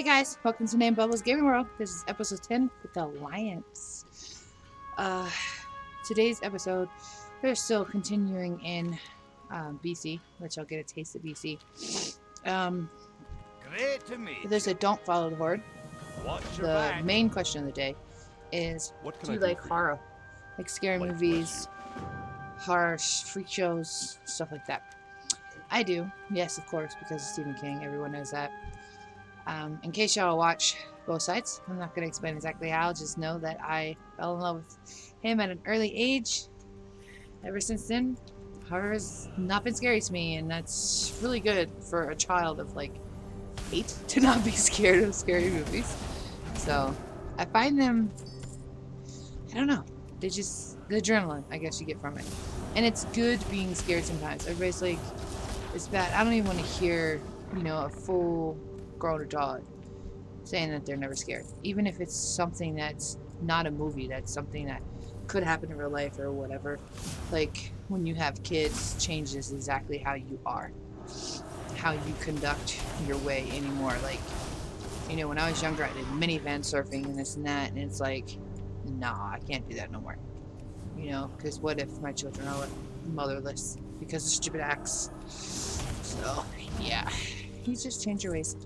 Hey guys, welcome to Name Bubbles Gaming World. This is episode 10 with the Alliance. Uh, Today's episode, we're still continuing in BC, which I'll get a taste of BC. Great to meet There's a you. Don't Follow the Horde. Watch your The back. main question of the day is, do you like horror? Like scary movies, horror freak shows, stuff like that. I do, yes, of course, because of Stephen King. Everyone knows that. In case y'all watch both sides, I'm not going to explain exactly how, just know that I fell in love with him at an early age. Ever since then, horror has not been scary to me, and that's really good for a child of like 8 to not be scared of scary movies. So, I find them, I don't know, they just, the adrenaline, I guess you get from it. And it's good being scared sometimes. Everybody's like, it's bad. I don't even want to hear, a full grown adult saying that they're never scared, even if it's something that's not a movie, that's something that could happen in real life or whatever. Like when you have kids, changes exactly how you are, how you conduct your way anymore. Like, when I was younger, I did minivan surfing and this and that, and it's like, nah, I can't do that no more. Because what if my children are motherless because of stupid acts? So yeah, you just change your ways.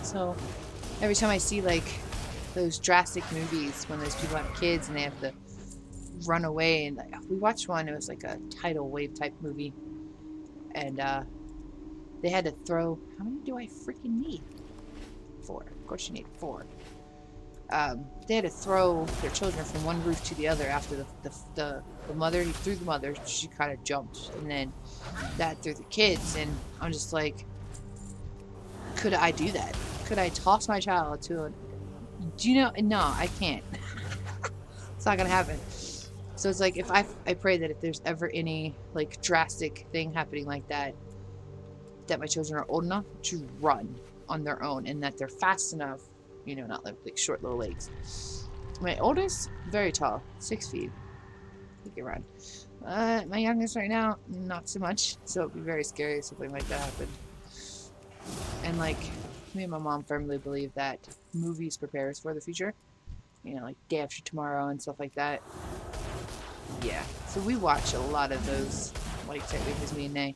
So every time I see like those drastic movies when those people have kids and they have to run away, and like, we watched one, it was like a tidal wave type movie, and they had to throw, how many do I freaking need? 4. Of course you need 4. They had to throw their children from one roof to the other after the mother, he threw the mother, she kind of jumped, and then that threw the kids, and I'm just like, could I do that? Could I toss my child to a... No, I can't. It's not gonna happen. So it's like, if I pray that if there's ever any like drastic thing happening like that, that my children are old enough to run on their own, and that they're fast enough, not like short little legs. My oldest, very tall, 6 feet. He can run. My youngest right now, not so much. So it'd be very scary if something like that happened. And like, me and my mom firmly believe that movies prepare us for the future. Like Day After Tomorrow and stuff like that. Yeah. So we watch a lot of those, like, type movies, me and Nay.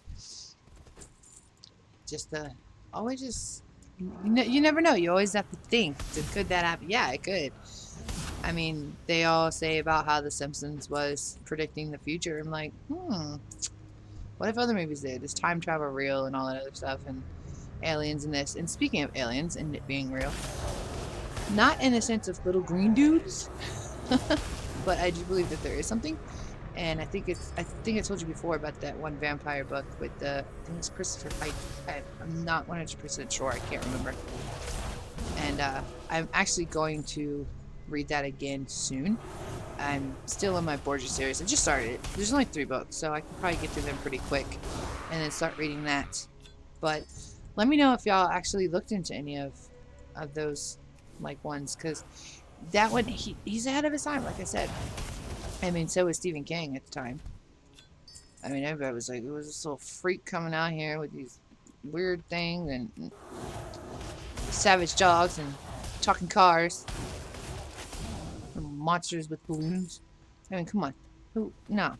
Always just, you never know. You always have to think, could that happen? Yeah, it could. I mean, they all say about how The Simpsons was predicting the future. I'm like, what if other movies did? Is time travel real and all that other stuff? And aliens and this. And speaking of aliens and it being real, not in the sense of little green dudes, but I do believe that there is something. And I think I told you before about that one vampire book with I think it's Christopher Pike. I'm not 100% sure. I can't remember. And I'm actually going to read that again soon. I'm still in my Borgia series. I just started it. There's only 3 books, so I can probably get through them pretty quick and then start reading that. But let me know if y'all actually looked into any of those like ones, because that one, he's ahead of his time, like I said. I mean, so was Stephen King at the time. I mean, everybody was like, it was this little freak coming out here with these weird things and savage dogs and talking cars and monsters with balloons. I mean, come on. Who? No.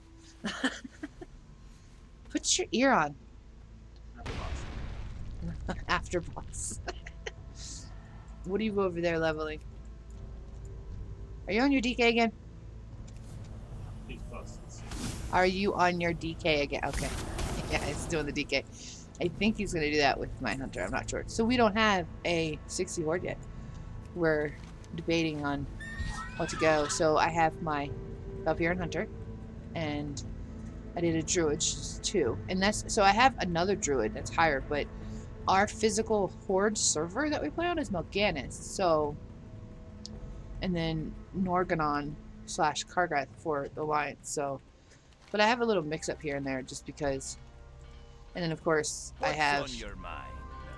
Put your ear on. After boss. What are you over there leveling? Are you on your DK again? Are you on your DK again? Okay. Yeah, he's doing the DK. I think he's going to do that with my hunter. I'm not sure. So we don't have a 60 horde yet. We're debating on what to go. So I have my Valpyrian hunter, and I did a druid, just 2. And so I have another druid that's higher, but our physical horde server that we play on is Melganis. So, and then Norganon / Kargath for the Alliance. So, but I have a little mix up here and there just because. And then of course I have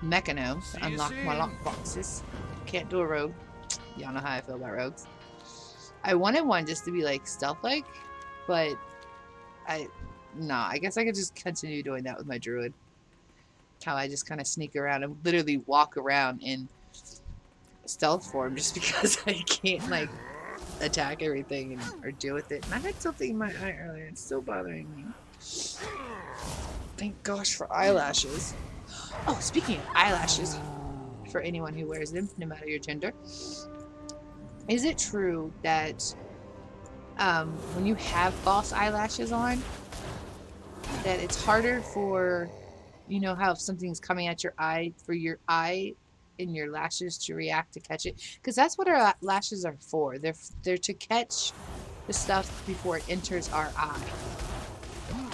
Mechano to unlock my lock boxes. Can't do a rogue. Y'all know how I feel about rogues. I wanted one just to be like stealth-like, but I guess I could just continue doing that with my druid. How I just kind of sneak around and literally walk around in stealth form just because I can't like attack everything or deal with it. And I had something in my eye earlier. It's still bothering me. Thank gosh for eyelashes. Oh, speaking of eyelashes, for anyone who wears them, no matter your gender, is it true that when you have false eyelashes on, that it's harder for, you know how if something's coming at your eye, for your eye and your lashes to react to catch it? Because that's what our lashes are for. They're to catch the stuff before it enters our eye.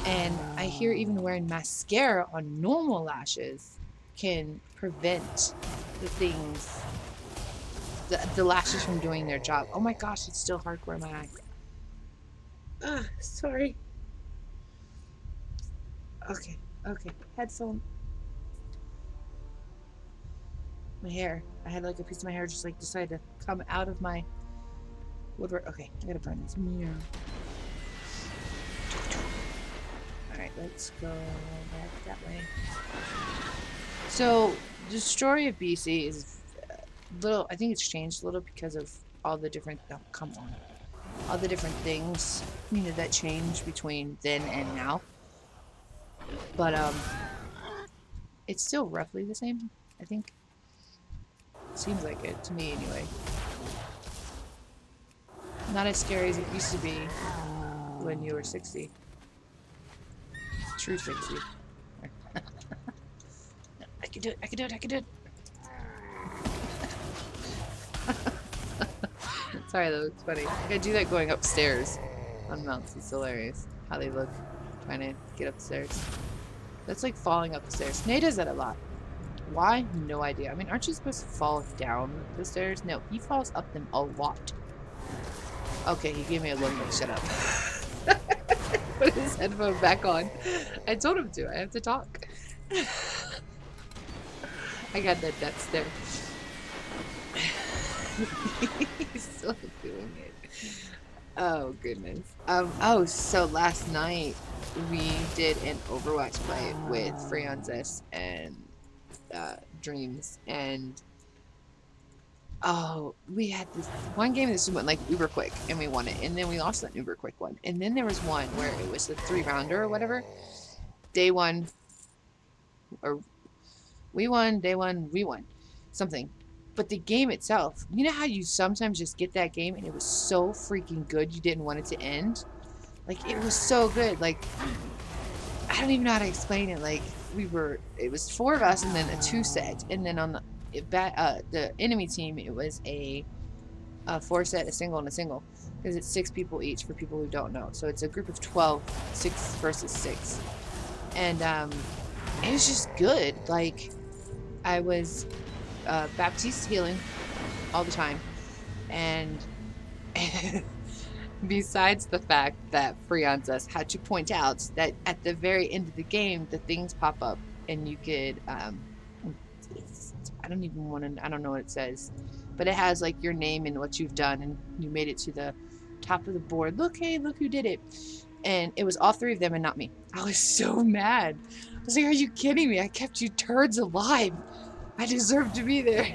And I hear even wearing mascara on normal lashes can prevent the things, the lashes from doing their job. Oh my gosh, it's still hardcore in my eye. Sorry. Okay, headphone. My hair. I had like a piece of my hair just like decided to come out of my woodwork. Okay, I gotta burn this mirror. Alright, let's go back that way. So, the story of BC is little, I think it's changed a little because of all the different, oh, come on. All the different things, you know, that change between then and now. But, it's still roughly the same, I think. Seems like it, to me anyway. Not as scary as it used to be when you were 60. True 60. I can do it, I can do it, I can do it! Sorry, that looks funny. I do that going upstairs on mounts. It's hilarious how they look trying to get upstairs. That's like falling up the stairs. Nate does that a lot. Why? No idea. I mean, aren't you supposed to fall down the stairs? No, he falls up them a lot. Okay, he gave me a look like, shut up. Put his headphone back on. I told him to. I have to talk. I got that death stare. He's still doing it. Oh, goodness. Oh, so last night we did an Overwatch play with Freonzess and Dreams, and oh, we had this one game that went like uber quick and we won it, and then we lost that uber quick one, and then there was one where it was the 3-rounder or whatever. Day one, or we won, day one, we won something. But the game itself, you know how you sometimes just get that game and it was so freaking good you didn't want it to end? Like, it was so good. Like, I don't even know how to explain it. Like, it was 4 of us and then a 2-set, and then on the enemy team it was a 4-set, a single, and a single, because it's 6 people each for people who don't know. So it's a group of 12, 6 versus 6, and it was just good. Like, I was Baptiste healing all the time, and besides the fact that Freonzess had to point out that at the very end of the game, the things pop up and you could, I don't know what it says, but it has like your name and what you've done, and you made it to the top of the board. Look, hey, look who did it. And it was all 3 of them and not me. I was so mad. I was like, are you kidding me? I kept you turds alive. I deserve to be there.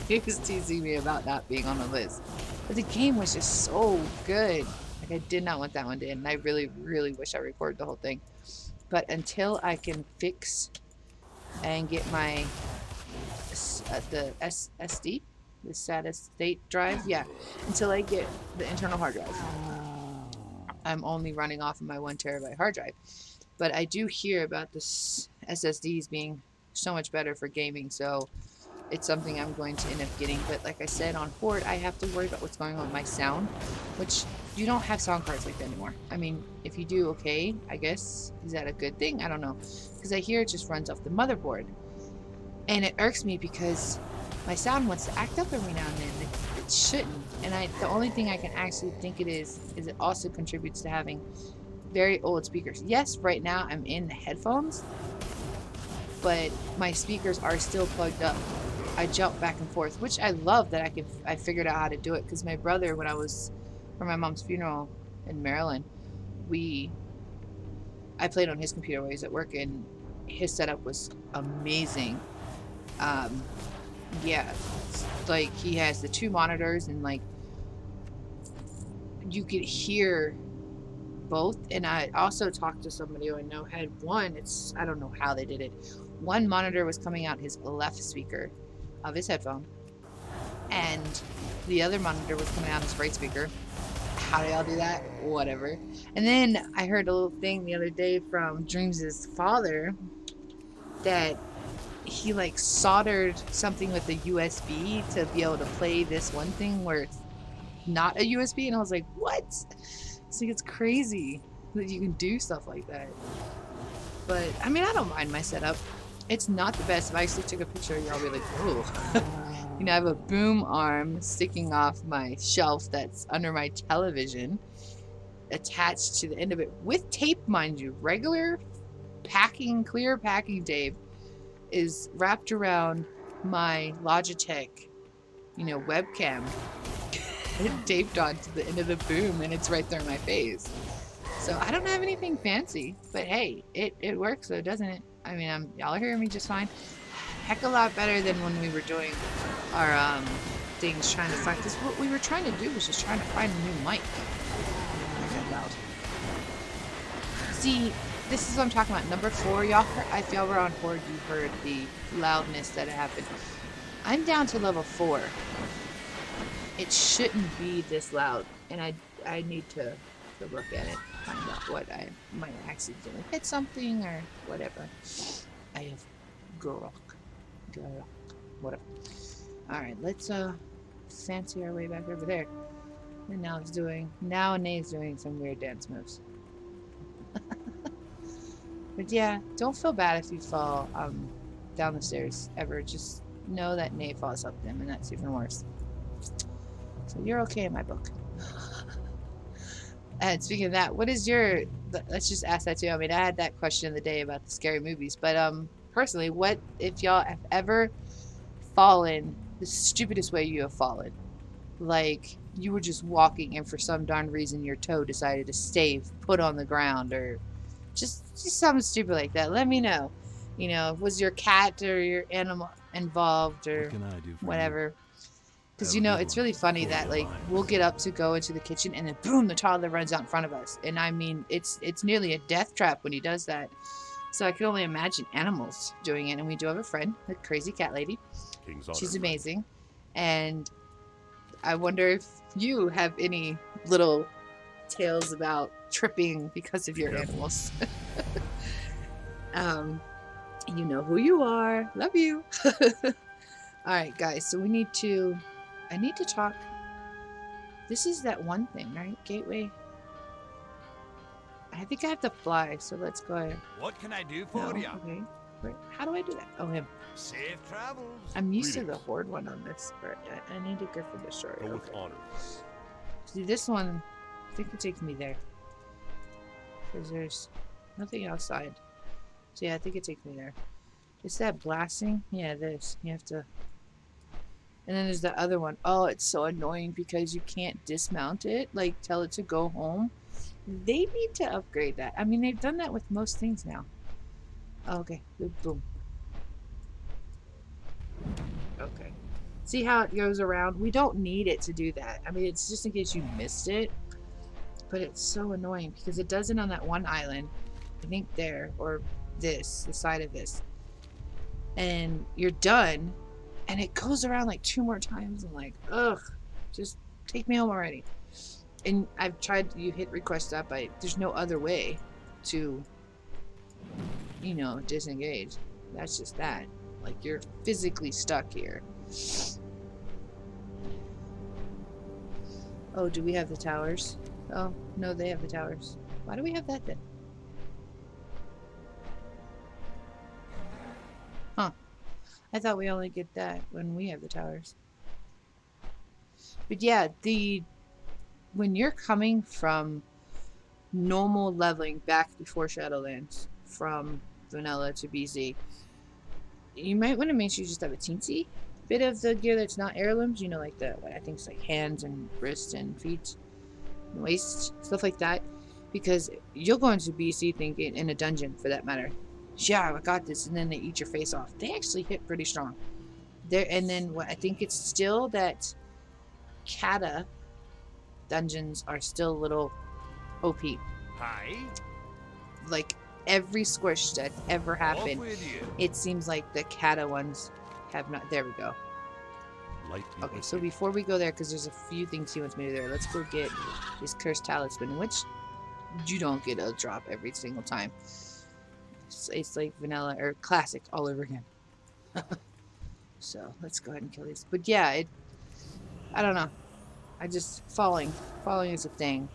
He was teasing me about not being on the list. But the game was just so good. Like, I did not want that one to end, and I really, really wish I recorded the whole thing. But until I can fix and get my the SSD, the status state drive, yeah, until I get the internal hard drive, I'm only running off of my 1 terabyte hard drive. But I do hear about this SSDs being so much better for gaming, so it's something I'm going to end up getting. But like I said, on Horde, I have to worry about what's going on with my sound, which you don't have sound cards like that anymore. I mean, if you do, okay, I guess. Is that a good thing? I don't know, because I hear it just runs off the motherboard, and it irks me because my sound wants to act up every now and then. It shouldn't, and the only thing I can actually think it is it also contributes to having very old speakers. Yes, right now I'm in the headphones, but my speakers are still plugged up. I jump back and forth, which I love that I figured out how to do it, because my brother, when I was for my mom's funeral in Maryland, I played on his computer while he was at work, and his setup was amazing. yeah, like he has the 2 monitors and like you could hear both. And I also talked to somebody who I know had one. I don't know how they did it. One monitor was coming out his left speaker of his headphone, and the other monitor was coming out his right speaker. How do y'all do that? Whatever. And then I heard a little thing the other day from Dreams' father that he like soldered something with a USB to be able to play this one thing where it's not a USB, and I was like, what? So it's crazy that you can do stuff like that. But I mean, I don't mind my setup. It's not the best. If I actually took a picture, y'all be like, oh. You know, I have a boom arm sticking off my shelf that's under my television, attached to the end of it with tape, mind you. Regular packing, clear packing tape is wrapped around my Logitech, you know, webcam, taped onto the end of the boom, and it's right there in my face. So I don't have anything fancy, but hey, it works though, doesn't it? I mean, y'all are hearing me just fine. Heck a lot better than when we were doing our things, trying to find, because what we were trying to do was just trying to find a new mic. See, this is what I'm talking about. Number 4, y'all heard, if y'all were on board, you heard the loudness that happened. I'm down to level 4. It shouldn't be this loud, and I need to look at it, find out what I might accidentally hit something or whatever. I have girl, whatever. All right, let's fancy our way back over there. And now Nae's doing some weird dance moves. But yeah, don't feel bad if you fall down the stairs ever. Just know that Nae falls up them, and that's even worse. So you're okay in my book. And speaking of that, what is your, let's just ask that too. I mean, I had that question the day about the scary movies, but personally, what if y'all have ever fallen the stupidest way you have fallen? Like you were just walking and for some darn reason your toe decided to stay put on the ground, or just something stupid like that. Let me know. You know, was your cat or your animal involved or whatever? Because, you know, it's really funny that, like, we'll get up to go into the kitchen and then, boom, the toddler runs out in front of us. And, I mean, it's nearly a death trap when he does that. So I can only imagine animals doing it. And we do have a friend, the crazy cat lady. She's amazing. And I wonder if you have any little tales about tripping because of your animals. You know who you are. Love you. Alright, guys. So I need to talk. This is that one thing, right? Gateway. I think I have to fly, so let's go ahead. What can I do for you? Okay. Wait, how do I do that? Oh, him. Safe travels. I'm used to the horde one on this, but I need to go for the short. Go with honor. See, this one, I think it takes me there. Because there's nothing outside. So yeah, I think it takes me there. Is that blasting? Yeah, this. You have to... And then there's the other one. Oh, it's so annoying because you can't dismount it. Like, tell it to go home. They need to upgrade that. I mean, they've done that with most things now. Oh, okay. Boom. Okay. See how it goes around? We don't need it to do that. I mean, it's just in case you missed it. But it's so annoying because it does it on that one island. I think there. Or this. The side of this. And you're done. And it goes around like 2 more times. I'm like, ugh, just take me home already. And I've tried, you hit request up. There's no other way to, you know, disengage. That's just that. Like, you're physically stuck here. Oh, do we have the towers? Oh, no, they have the towers. Why do we have that then? Huh. I thought we only get that when we have the towers. But yeah, when you're coming from normal leveling back before Shadowlands, from vanilla to BZ, you might want to make sure you just have a teensy bit of the gear that's not heirlooms. You know, like I think it's like hands and wrists and feet and waist, stuff like that. Because you'll go into BC thinking, in a dungeon for that matter, yeah, I got this, and then they eat your face off. They actually hit pretty strong. there, and then what I think it's still that Kata dungeons are still a little OP. Hi. Like every squish that's ever Off happened, with you. it seems like the Kata ones have not. There we go. Okay, so before we go there, because there's a few things he wants me to do there, let's go get this cursed talisman, which you don't get a drop every single time. It's like vanilla or classic all over again. So let's go ahead and kill these. But yeah, I don't know. I just falling is a thing.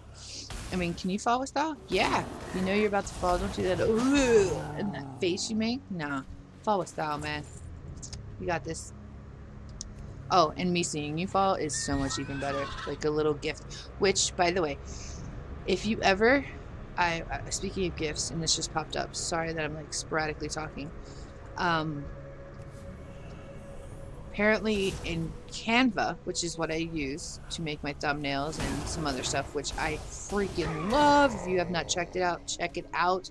I mean, can you fall with style? Yeah. You know you're about to fall. Don't do that. Ooh, and that face you make? Nah. Fall with style, man. You got this. Oh, and me seeing you fall is so much even better. Like a little gift. Which, by the way, if you ever... speaking of gifts, and this just popped up. Sorry that I'm like sporadically talking. Apparently in Canva, which is what I use to make my thumbnails and some other stuff, which I freaking love. If you have not checked it out, check it out.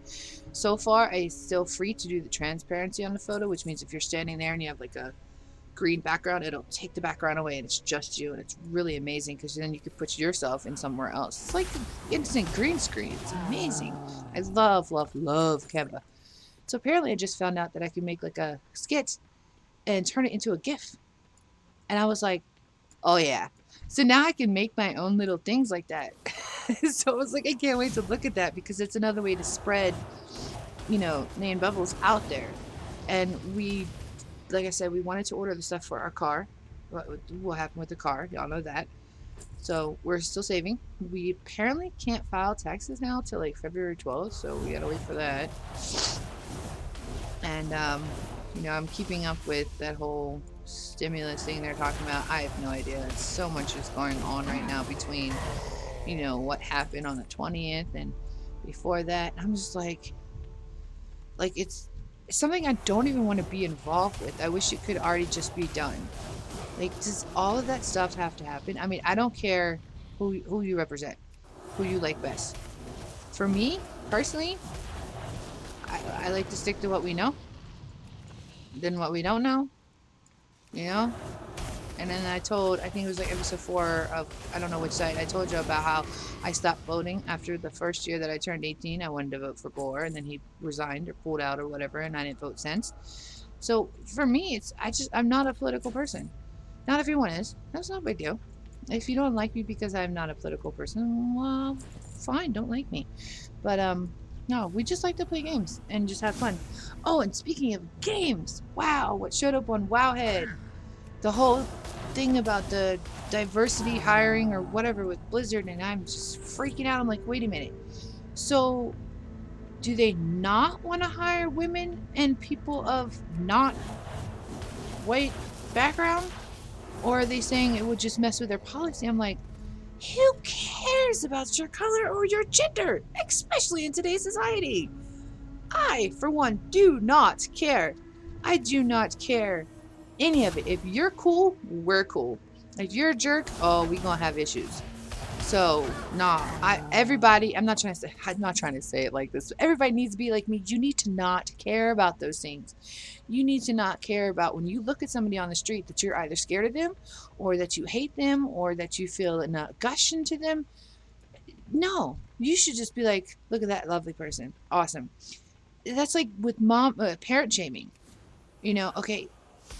So far, it's still free to do the transparency on the photo, which means if you're standing there and you have like a green background, it'll take the background away and it's just you, and it's really amazing because then you could put yourself in somewhere else. It's like an instant green screen. It's amazing. I love Canva. So apparently I just found out that I can make like a skit and turn it into a GIF. And I was like, oh yeah. So now I can make my own little things like that. So I was like, I can't wait to look at that because it's another way to spread, Nan Bubbles out there. And we, like I said, we wanted to order the stuff for our car. What happened with the car? Y'all know that. So we're still saving. We apparently can't file taxes now till like February 12th. So we gotta wait for that. And, I'm keeping up with that whole stimulus thing they're talking about. I have no idea. So much is going on right now between, what happened on the 20th and before that. I'm just like it's something I don't even want to be involved with. I wish it could already just be done. Like, does all of that stuff have to happen? I mean, I don't care who you represent, who you like best. For me, personally, I like to stick to what we know than what we don't know, And then I think it was like episode 4 of, I don't know which site, I told you about how I stopped voting after the first year that I turned 18. I wanted to vote for Gore, and then he resigned or pulled out or whatever, and I didn't vote since. So for me, I'm not a political person. Not everyone is. That's not a big deal. If you don't like me because I'm not a political person, well, fine, don't like me. But no, we just like to play games and just have fun. Oh, and speaking of games, wow, what showed up on Wowhead, the whole thing about the diversity hiring or whatever with Blizzard, and I'm just freaking out. I'm like, wait a minute. So do they not want to hire women and people of not white background? Or are they saying it would just mess with their policy? I'm like, who cares about your color or your gender, especially in today's society? I, for one, do not care. I do not care any of it. If you're cool, we're cool. If you're a jerk, we gonna have issues. So, nah, I'm not trying to say it like this. Everybody needs to be like me. You need to not care about those things. You need to not care about when you look at somebody on the street that you're either scared of them or that you hate them or that you feel a gushing to them. No, you should just be like, look at that lovely person. Awesome. That's like with parent shaming. Okay,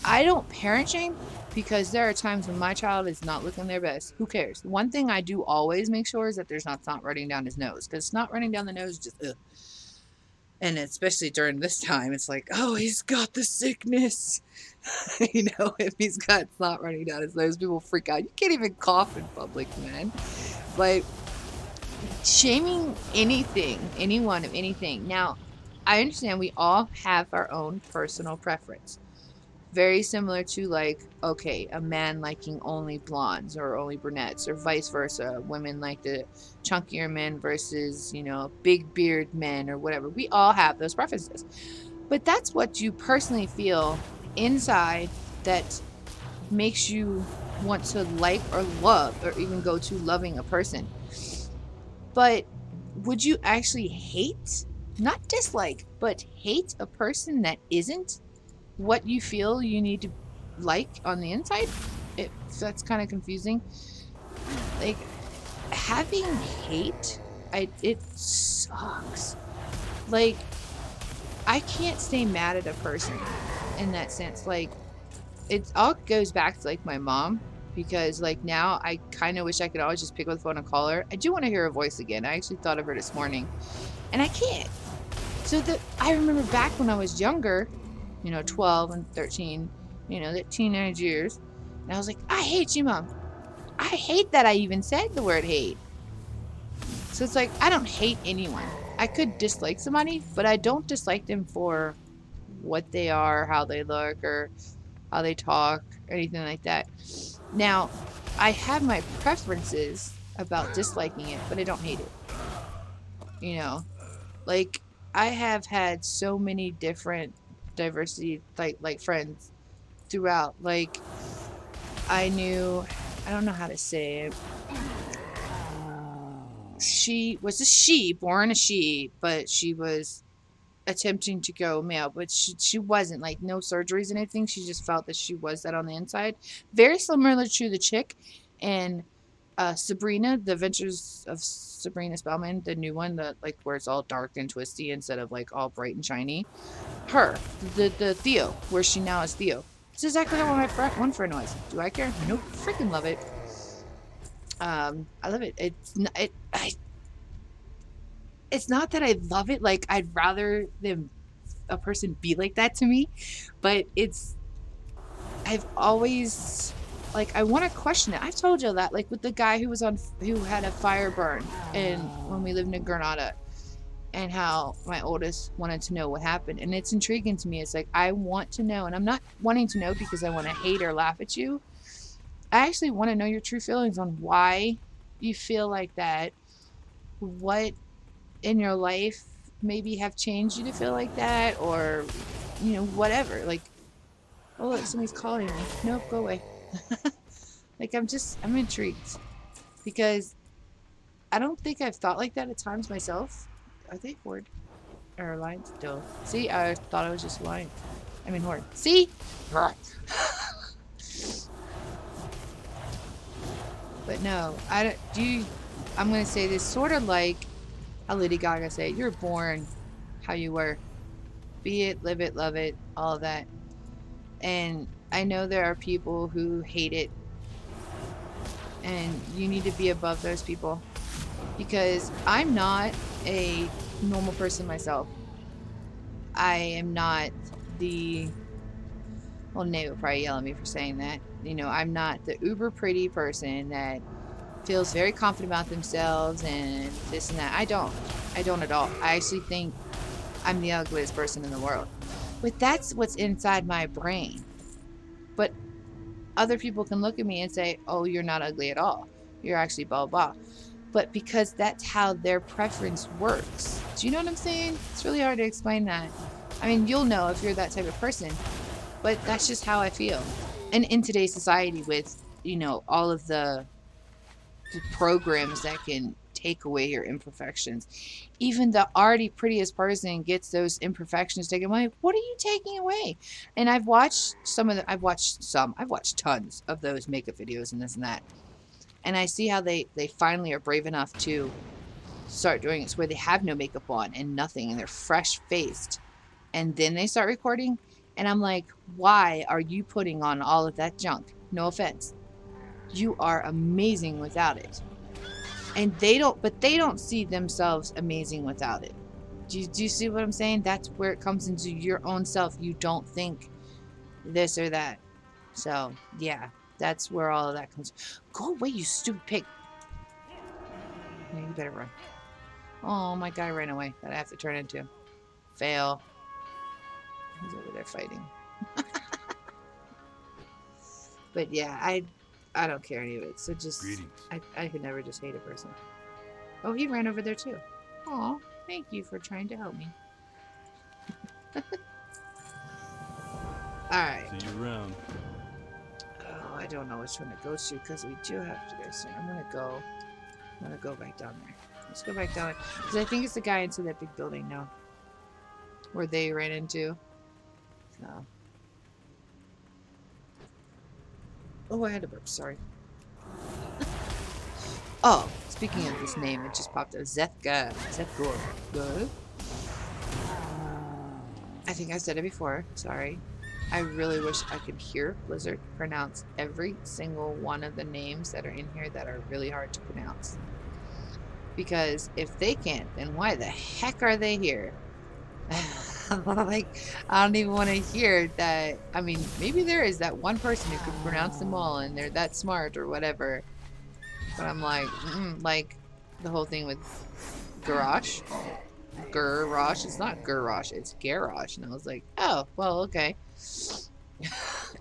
I don't parent shame because there are times when my child is not looking their best. Who cares? One thing I do always make sure is that there's not snot running down his nose, because snot running down the nose just ugh. And especially during this time, it's like, oh, he's got the sickness. If he's got snot running down his nose, people freak out. You can't even cough in public, man. Like, shaming anyone of anything. Now, I understand we all have our own personal preference. Very similar to like, okay, a man liking only blondes or only brunettes, or vice versa. Women like the chunkier men versus, big beard men or whatever. We all have those preferences. But that's what you personally feel inside that makes you want to like or love or even go to loving a person. But would you actually hate, not dislike, but hate a person that isn't what you feel you need to like on the inside. That's kind of confusing. Like, having hate, it sucks. Like, I can't stay mad at a person in that sense. Like, it all goes back to like my mom, because like now I kind of wish I could always just pick up the phone and call her. I do want to hear her voice again. I actually thought of her this morning, and I can't. So I remember back when I was younger, 12 and 13, the teenage years, and I was like, I hate you, Mom. I hate that I even said the word hate. So it's like, I don't hate anyone. I could dislike somebody, but I don't dislike them for what they are, how they look, or how they talk, or anything like that. Now, I have my preferences about disliking it, but I don't hate it. Like, I have had so many different diversity, like friends throughout. Like, I don't know how to say it. She was born a she, but she was attempting to go male, but she wasn't, like, no surgeries and anything. She just felt that she was that on the inside. Very similar to the chick and Sabrina, The Adventures of Sabrina Spellman, the new one, that like where it's all dark and twisty instead of like all bright and shiny. Her, the Theo, where she now is Theo. It's exactly what my one friend was. Do I care? Nope. Freaking love it. I love it. It's not that I love it. Like, I'd rather a person be like that to me, but I've always, like, I want to question it. I've told you that, like with the guy who had a fire burn, and when we lived in Granada, and how my oldest wanted to know what happened, and it's intriguing to me. It's like, I want to know, and I'm not wanting to know because I want to hate or laugh at you. I actually want to know your true feelings on why you feel like that. What in your life maybe have changed you to feel like that, or whatever. Like, oh look, somebody's calling me. Nope, go away. Like, I'm intrigued, because I don't think I've thought like that at times myself. Are they Horde or Alliance? Still. See, I thought I was just Alliance. I mean Horde. See? But no, I'm gonna say this sort of like how Lady Gaga said, you're born how you were. Be it, live it, love it, all of that. And I know there are people who hate it, and you need to be above those people, because I'm not a normal person myself. I am not well, Nate would probably yell at me for saying that. I'm not the uber pretty person that feels very confident about themselves and this and that. I don't at all. I actually think I'm the ugliest person in the world. But that's what's inside my brain. But other people can look at me and say, oh, you're not ugly at all. You're actually blah, blah. But because that's how their preference works. Do you know what I'm saying? It's really hard to explain that. I mean, you'll know if you're that type of person. But that's just how I feel. And in today's society with, all of the programs that can take away your imperfections. Even the already prettiest person gets those imperfections taken away. What are you taking away? And I've watched tons of those makeup videos and this and that. And I see how they finally are brave enough to start doing it, where they have no makeup on and nothing, and they're fresh faced. And then they start recording. And I'm like, why are you putting on all of that junk? No offense. You are amazing without it. And they don't see themselves amazing without it. Do you see what I'm saying? That's where it comes into your own self. You don't think this or that. So, yeah, that's where all of that comes. Go away, you stupid pig. Yeah, you better run. Oh, my guy ran away. That I have to turn into. Fail. He's over there fighting. But yeah, I don't care any of it. So just, I could never just hate a person. Oh, he ran over there too. Aw, thank you for trying to help me. Alright. See you around. Oh, I don't know which one to go to, because we do have to go soon. I'm gonna go back down there. Let's go back down there. Because I think it's the guy into that big building now. Where they ran into. So. Oh, I had a burp. Sorry. Oh, speaking of this name, it just popped up. Zethka. Zethgor. Good. I think I said it before. Sorry. I really wish I could hear Blizzard pronounce every single one of the names that are in here that are really hard to pronounce. Because if they can't, then why the heck are they here? Like, I don't even want to hear that. I mean, maybe there is that one person who could pronounce them all and they're that smart or whatever. But I'm like the whole thing with Garrosh. Garrosh. It's not Garrosh, it's Garrosh. And I was like, oh, well, okay.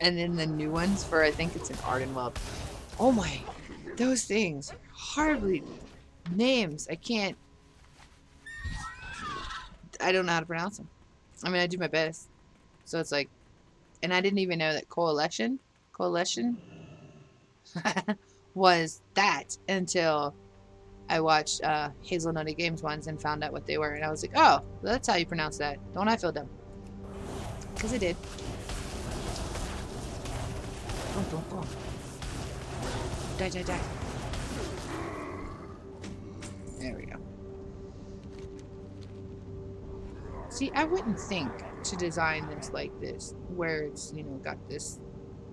And then the new ones for, I think it's an Ardenwell. Oh my, those things. Hardly names. I don't know how to pronounce them. I mean, I do my best. So it's like, and I didn't even know that coalition was that until I watched Hazelnutty Games ones and found out what they were. And I was like, oh, that's how you pronounce that. Don't I feel dumb? Because I did. Boom, boom, boom. Die, die, die. There we go. See, I wouldn't think to design this like this, where it's, you know, got this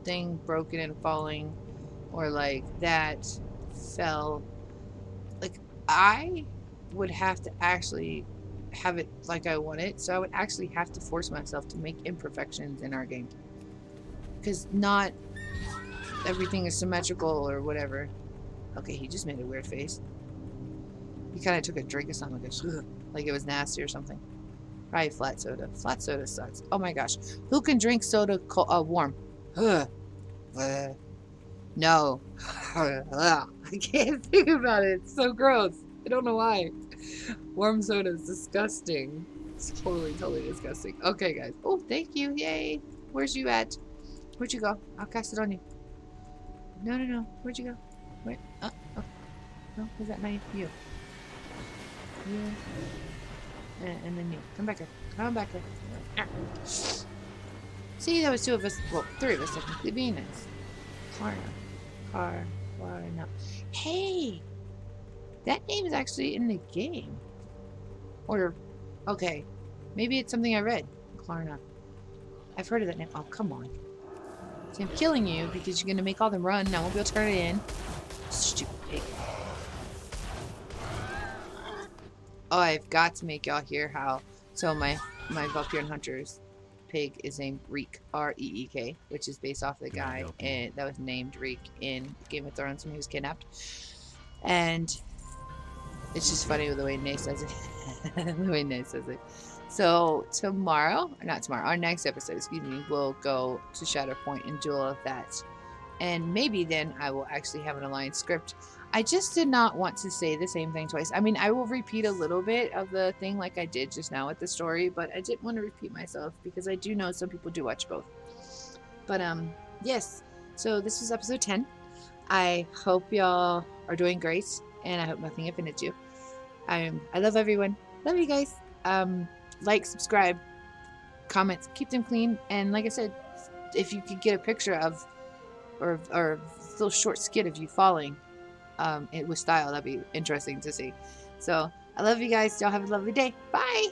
thing broken and falling, or like that fell. Like, I would have to actually have it like I want it, so I would actually have to force myself to make imperfections in our game. Because not everything is symmetrical or whatever. Okay, he just made a weird face. He kind of took a drink of something, like it was nasty or something. Probably flat soda. Flat soda sucks. Oh my gosh. Who can drink soda warm? No. I can't think about it. It's so gross. I don't know why. Warm soda is disgusting. It's totally disgusting. Okay, guys. Oh, thank you. Yay. Where's you at? Where'd you go? I'll cast it on you. No. Where'd you go? Wait. Oh. No, was that my you? You. And then you. Come back here. Come back here. See, that was two of us. Well, three of us technically being nice. Klarna. Hey! That name is actually in the game. Or, okay. Maybe it's something I read. Klarna. I've heard of that name. Oh, come on. See, I'm killing you because you're going to make all them run and I won't be able to turn it in. Stupid pig. Oh, I've got to make y'all hear how. So my Valkyrian Hunter's pig is named Reek, R-E-E-K, which is based off the guy that was named Reek in Game of Thrones when he was kidnapped. And it's just funny with the way Nay says it. So our next episode, we'll go to Shatterpoint and do all of that. And maybe then I will actually have an Alliance script. I just did not want to say the same thing twice. I mean, I will repeat a little bit of the thing like I did just now with the story, but I didn't want to repeat myself because I do know some people do watch both. But yes. So this is episode 10. I hope y'all are doing great, and I hope nothing offended you. I love everyone. Love you guys. Like, subscribe, comments, keep them clean, and like I said, if you could get a picture of or a little short skit of you falling it with style, that'd be interesting to see. So I love you guys. Y'all have a lovely day. Bye.